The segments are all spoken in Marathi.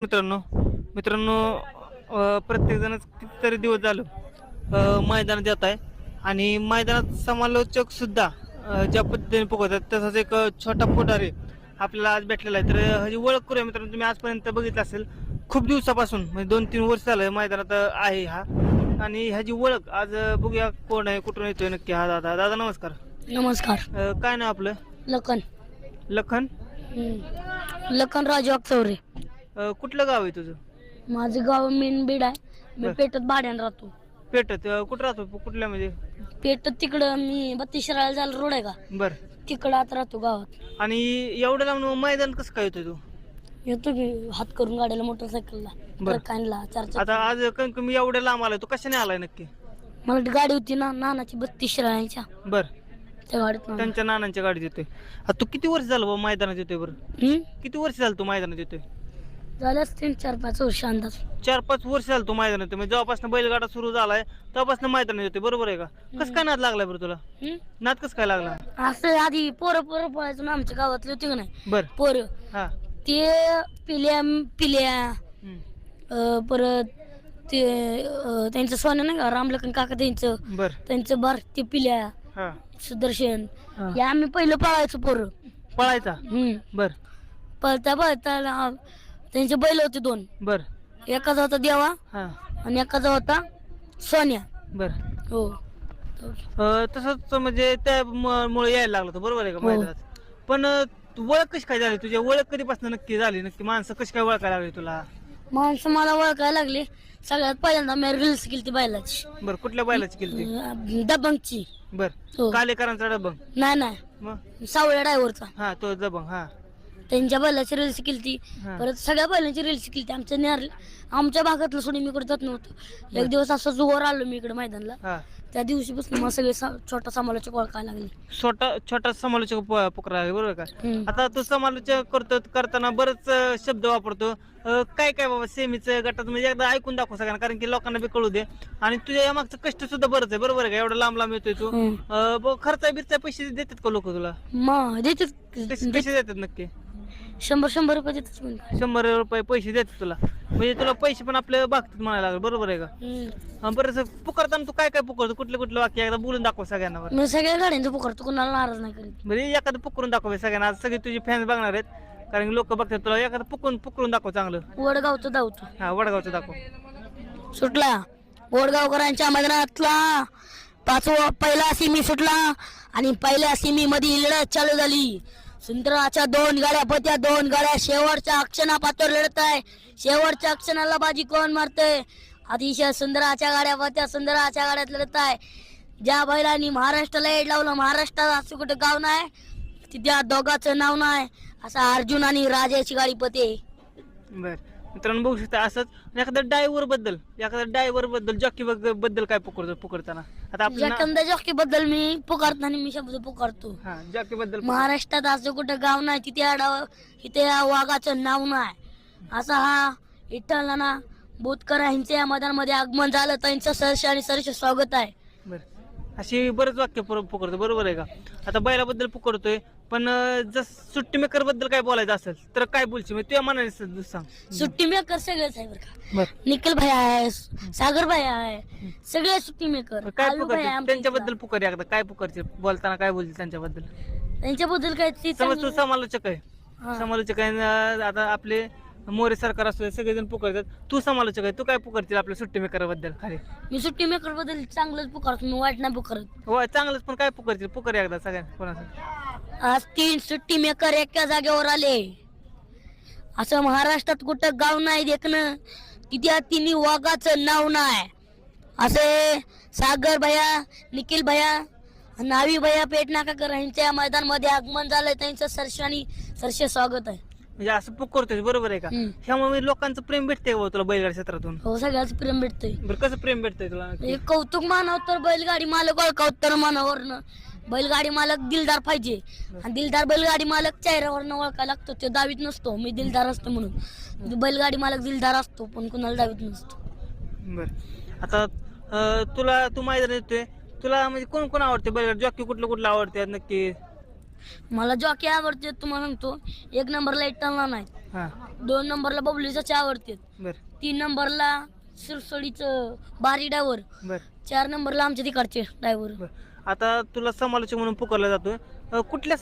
मित्रांनो मित्रांनो प्रत्येक जणच कितीतरी दिवस झालं मैदानात येत आहे आणि मैदानात समालोचक सुद्धा ज्या पद्धतीने पोहोचतात तसाच एक छोटा पुढारी आपल्याला आज भेटलेला आहे. तर ह्याची ओळख करूया मित्रांनो. तुम्ही आजपर्यंत बघितलं असेल खूप दिवसापासून म्हणजे 2-3 वर्ष झालं मैदानात आहे हा आणि ह्याची ओळख आज बघूया कोण आहे कुठून येतोय नक्की. हा दादा. दादा नमस्कार. नमस्कार. काय नाव आपलं? लखन. लखन. लखन राजू अक्सवरे. कुठलं गाव आहे तुझं? माझं गाव मेनबीड आहे. मी बर. पेटत भाड्यानं राहतो. पेटत कुठं राहतो? कुठल्या म्हणजे? पेटत तिकडं मी 32 शिराळा झालं रोड आहे का बर. तिकडं आत राहतो गावात. आणि एवढं लांब मैदान कसं काय येतोय तू? येतो की हात करून गाड्याला मोटरसायकलला बर. ट्रकांना चार आता आज कमी एवढ्या लांब आलाय तू कशाने आलाय नक्की? मला ती गाडी होती ना नानाची 32 शिराळ्याच्या बर. त्या गाडीत त्यांच्या नानांच्या गाडीत येतोय. आता तू किती वर्ष झालं बाबा मैदानात येतोय? बरं किती वर्ष झालं तू मैदानात येतोय? झाल्याच 3-4-5 वर्ष अंदाज. 4-5 वर्ष झालं तू मैदानात येतोय. म्हणजे जेव्हापासून बैलगाडा सुरू झालाय तेव्हापासून मैदानात येतोय. बरोबर आहे का? कसं काय नाद लागलाय बरं तुला? नाद कसं काय लागला? असं आधी पोरं पळायचं ना आमच्या गावातले होते का नाही बर. पोरं हा. ते पिल्या परत ते त्यांचं सोनं नाही का रामलखन काका बर. त्यांचं बार ते पिल्या हा. सुदर्शन हा. या आम्ही पहिलं पळायचो पोरं. पळायचा. बर. पळता त्यांचे बैल होते 2. बर. एकाचा होता देवा हा. आणि एकाचा होता सोन्या. बर. हो. तसंच म्हणजे त्यामुळे यायला लागलं होतं. बरोबर आहे का हो. मैदानात? पण ओळख कशी काय झाली तुझी? ओळख कधीपासून नक्की झाली? नक्की माणसं कशी काय ओळखायला लागली तुला? माणसं मला ओळखायला लागली सगळ्यात पहिल्यांदा मी रील्स केली बैलाची. बर. कुठल्या बैलाची केली? दबंगची. बर. हो. कालेकरांचा डबंग? नाही मग सावळ्या ड्रायव्हरचा हा तो दबंग. हा. त्यांच्या बैलाची रील्स केली. हा. परत सगळ्या बैलांची रील्स केली. आमच्या भागातलं सोडून मी इकडे जात नव्हतं. एक दिवस असं जोर आलो मी इकडे मैदानला. हा. त्या दिवशीपासून मला सगळे छोटा समालोचक ओळखायला लागले. छोटा समालोचक पुकार आहे. बरोबर का? हम्म. आता तू समालोचक करताना बरेच शब्द वापरतो. काय काय बाबा सेमीचं गटात म्हणजे एकदा ऐकून दाखव सगळ्यांना, कारण की लोकांना बी कळू दे. आणि तुझ्या या मागचं कष्ट सुद्धा बरंच आहे. बरोबर आहे का? एवढं लांब येतोय तू. खर्चा बिरचा पैसे देतात का लोक तुला? मग देतात कसे देतात नक्की? 100 रुपये देतात म्हणजे. 100 रुपये पैसे देतात तुला? म्हणजे तुला पैसे पण आपल्या बाबतीत म्हणायला लागले. बरोबर आहे का? बरं. पुकारताना तू काय काय पुकारतो? कुठले वाक्य एकदा बोलून दाखव सगळ्यांना बरं. मी सगळ्या गाड्यांचं पुकारतो, कोणाला नाराज नाही करीत. म्हणजे एखादं पुकरून दाखव सगळ्यांना. आज सगळे तुझे फॅन्स बघणार आहेत, कारण की लोक बघतात तुला. एखादं पुकरून दाखव चांगलं. वडगावचं धावतो. हा. वडगावचं दाखव. सुटला वडगावकरांच्या मैदानातला पहिला सिमी सुटला आणि पहिल्या सिमी मध्ये लढत चालू झाली. सुंदराच्या 2 गाड्या पत्या 2 गाड्या शेवटच्या क्षणापातर लढत आहे. शेवटच्या क्षणाला बाजी कोण मारतय? अतिशय सुंदराच्या गाड्या पत्या सुंदराच्या गाड्यात लढत आहे. ज्या बैलांनी महाराष्ट्राला एड लावलं, महाराष्ट्रात असं कुठं गाव नाही त्या दोघांचं नाव नाही. असा अर्जुन आणि राजाची गाडी पते. बर. मित्रांनो बघू शकता असंच एखाद्या ड्रायव्हर बद्दल जॉकी बद्दल काय पुकारताना आता एखाद्या जॉकी बद्दल मी पुकारताना मी शब्द पुकारतो. हा. जॉकी बद्दल महाराष्ट्रात असं कुठं गाव नाही तिथे या वाघाचं नाव नाही. असा हा विठ्ठल ना बोधकर यांच्या या मैदानामध्ये आगमन झालं. त्यांचं सहर्ष आणि सरस स्वागत आहे. बर. अशी बरेच वाक्य पुकारतो. बरोबर आहे का? आता बैलाबद्दल पुकारतोय, पण जर सुट्टी मेकर बद्दल काय बोलायचं असेल तर काय बोलशील? म्हणजे तुझ्या मनाने सांग. सुट्टी मेकर सगळेच आहे बरं का. बर. निखिल भाई आहे, सागर भाई आहे, सगळे सुट्टी मेकर. काय पुकारते त्यांच्याबद्दल? पुकार एकदा. काय पुकारते? बोलताना काय बोलते त्यांच्याबद्दल? त्यांच्याबद्दल काय ती समज तू समालोचक आहे. हा. समालोचक आहे. आता आपले मोरे सरकार असतो सगळेजण पुकारतात. तू समालोचक आहे, तू काय पुकारतील आपल्या सुट्टी मेकर बद्दल? खाली मी सुट्टी मेकर बद्दल चांगलंच पुकारतो, मी वाईट नाही पुकारत. हो चांगलंच, पण काय पुकारतील? पुकार एकदा सगळ्यांना. कोणाचं? आज 3 सुट्टी मेकर एका जागेवर आले. असं महाराष्ट्रात कुठं गाव नाही देखणं तिथे तिन्ही वाघाचं नाव नाही. असे सागर भैया, निखिल भैया, नावी भैया पेटनाकाकर यांच्या मैदानामध्ये आगमन झालंय. त्यांचं सरसे स्वागत आहे. म्हणजे असं पुकारतोय. बरोबर आहे का? ह्यामुळे लोकांचं प्रेम भेटतंय का तुला बैलगाडी क्षेत्रातून? हो सगळ्याच प्रेम भेटतंय. बरं. कसं प्रेम भेटतंय तुला? एक कौतुक मानावं तर बैलगाडी मालक ओळखावं तर मानावरनं बैलगाडी मालक दिलदार पाहिजे. आणि दिलदार बैलगाडी मालक चेहऱ्यावरनं ओळखायला लागतो. तो दावीत नसतो मी दिलदार असतो म्हणून. बैलगाडी मालक दिलदार असतो पण कुणाला दावीत नसतो. बर. आता तू मैदान येतोय, तुला म्हणजे कोण आवडते बैलगाडी? जॉकी कुठलं आवडते नक्की? मला जॉकी आवडते तुम्हाला सांगतो. 1 नंबरला इटलला नाही, हा 2 नंबरला बबलीचा चहा आवडते, बर 3 नंबरला सिरसोडीचं बारी ड्रायव्हर, बर 4 नंबरला आमच्या तिकडचे ड्रायव्हर. बर. आता तुला समालोचक म्हणून पुकारला जातोय. कुठल्या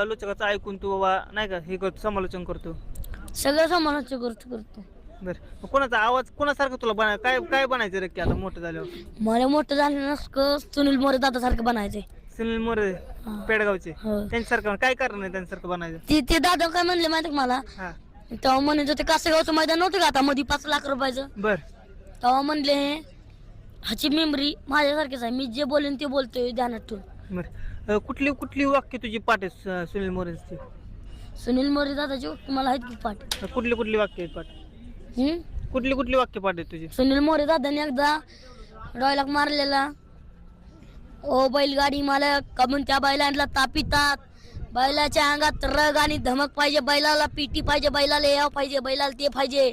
लोचकाचं ऐकून तू बाबा नाही का हे करतो, समालोचन करतो? सगळं समानाचं करतो. बर. मग कोणाचा आवाज कोणासारखं तुला काय काय बनायचं रे की आता मोठं झाल्यावर? मला मोठं झालं नसतं सुनील मोरे दादासारखं बनायचंय. सुनील मोरे हा. पेडगावचे, हो. त्यांच्यासारखं काय कारण आहे त्यांच्यासारखं बनायचं? ते दादा काय म्हणले माहिती का मला, हा तेव्हा म्हणत होते कासेगावचं मैदान नव्हतं का आता मध्ये 5 लाख रुपयाचं, बर तेव्हा म्हणले ह्याची मेमरी माझ्यासारखीच आहे, मी जे बोलेन ते बोलतोय ध्यानात ठेवून. बर. कुठली कुठली वाक्य तुझी पाठ आहे सुनील मोरेची? सुनील मोरे दादाची मला आहेत की पाठ. कुठली कुठली वाक्य आहेत पाठ? हम्म? कुठली कुठली वाक्य पाठ आहेत तुझी? सुनील मोरे दादाने एकदा डायलॉग मारलेला, ओ बैलगाडी मालक कमून त्या बैलांना तापितात, बैलाच्या अंगात रग आणि धमक पाहिजे, बैलाला पीटी पाहिजे, बैलाला याव पाहिजे, बैलाला ते पाहिजे,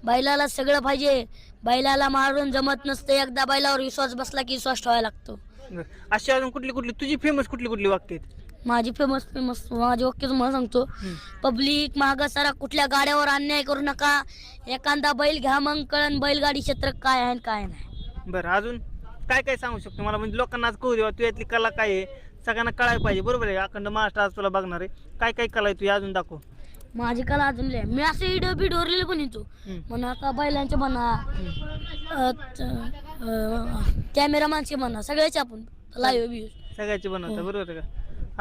बैलाला सगळं पाहिजे, बैलाला मारून जमत नसते, एकदा बैलावर विश्वास बसला की विश्वास ठेवायला लागतो. बर. अशी अजून कुठली कुठली तुझी फेमस कुठली कुठली वाक्य आहेत? माझी फेमस माझी वाक्य तुम्हाला सांगतो. पब्लिक मागासारा कुठल्या गाड्यावर अन्याय करू नका, एखादा बैल घ्या मग कळण बैलगाडी क्षेत्र काय आहे आणि काय नाही. बरं. अजून काय काय सांगू शकतो मला, म्हणजे लोकांना आज कळू देवा तू यातली कला काय आहे, सगळ्यांना कळायला पाहिजे. बरोबर आहे, अखंड महाराष्ट्र आज तुला बघणार आहे. काय काय कला आहे तुझी अजून दाखव. माझी कला अजून लय, मी असं इडो बिडवरलेलं पण येतो म्हणा, आता बैलांचे म्हणा, कॅमेरामॅनचे म्हणा, सगळ्याचे आपण लाईव्ह व्ह्यू सगळ्याची बनवता. बरोबर आहे का?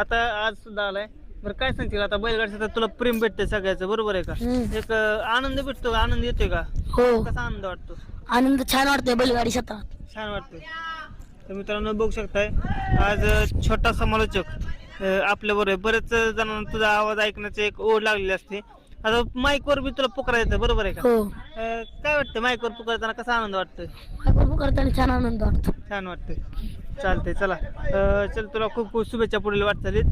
आता आज सुद्धा आलाय. बरं काय सांगतील आता बैलगाडीचं तुला प्रेम भेटतंय सगळ्याचं, बरोबर आहे का? एक आनंद भेटतो का? आनंद येतोय का? हो. कसा आनंद वाटतो? आनंद छान वाटतोय बैलगाडी क्षेत्रात. छान वाटतोय. तर मित्रांनो बघू शकताय आज छोटा समालोचक आपल्या बरोबर. बरेच जणांना तुझा आवाज ऐकण्याची एक ओढ लागलेली असते. आता माईकवर बी तुला पुकारायचं, बरोबर आहे का? हो. काय वाटतं माईकवर पुकारताना कसा आनंद वाटतोय? करताना छान आनंद वाटतो. छान वाटतंय. चालतंय चला. चल तुला खूप खूप शुभेच्छा पुढील वाटचालीत.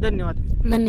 धन्यवाद. धन्यवाद.